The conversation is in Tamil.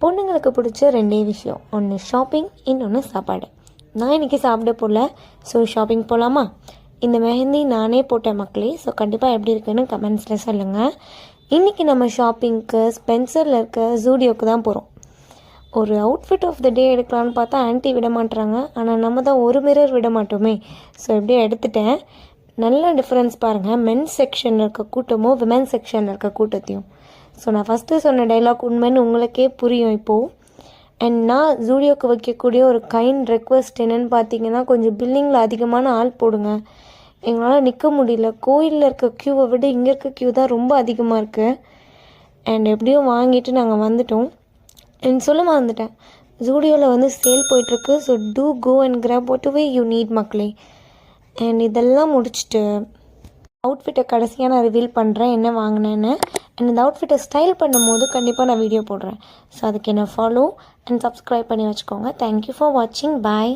பொண்ணுங்களுக்கு பிடிச்ச ரெண்டே விஷயம், ஒன்று ஷாப்பிங், இன்னொன்று சாப்பாடு. நான் இன்றைக்கி சாப்பிட போகல, ஸோ ஷாப்பிங் போகலாமா? இந்த மெஹந்தி நானே போட்டேன் மக்களே. ஸோ கண்டிப்பாக எப்படி இருக்குன்னு கமெண்ட்ஸில் சொல்லுங்கள். இன்றைக்கி நம்ம ஷாப்பிங்க்கு ஸ்பென்சரில் இருக்க ஜூடியோக்கு தான் போகிறோம். ஒரு அவுட்ஃபிட் ஆஃப் த டே எடுக்கலான்னு பார்த்தா ஆன்ட்டி விட மாட்டுறாங்க. ஆனால் நம்ம தான் ஒரு மிரர் விட மாட்டோமே. ஸோ எப்படியோ எடுத்துட்டேன். நல்ல டிஃப்ரென்ஸ் பாருங்கள், மென்ஸ் செக்ஷனில் இருக்க கூட்டமோ விமென்ஸ் செக்ஷனில் இருக்க கூட்டத்தையும். ஸோ நான் ஃபஸ்ட்டு சொன்ன டைலாக் உண்மைன்னு உங்களுக்கே புரியும் இப்போது. அண்ட் நான் ஜூடியோக்கு வைக்கக்கூடிய ஒரு கைண்ட் ரெக்வஸ்ட் என்னென்னு பார்த்தீங்கன்னா, கொஞ்சம் பில்லிங்கில் அதிகமான ஆள் போடுங்க. எங்களால் நிற்க முடியல. கோயிலில் இருக்க க்யூவை விட இங்கே இருக்க க்யூ தான் ரொம்ப அதிகமாக இருக்குது. அண்ட் எப்படியும் வாங்கிட்டு நாங்கள் வந்துட்டோம். அண்ட் சொல்ல மறந்துட்டேன், ஜூடியோவில் வந்து சேல் போயிட்டுருக்கு. So do go and grab whatever you need மக்களே. அண்ட் இதெல்லாம் முடிச்சுட்டு அவுட்ஃபிட்டை கடைசியாக நான் ரிவீல் பண்ணுறேன் என்ன வாங்கினேன்னு. அண்ட் இந்த அவுட்ஃபிட்டை ஸ்டைல் பண்ணும்போது கண்டிப்பாக நான் வீடியோ போடுறேன். ஸோ அதுக்கு என்ன ஃபாலோ அண்ட் சப்ஸ்கிரைப் பண்ணி வச்சுக்கோங்க. தேங்க்யூ ஃபார் வாட்சிங். பாய்.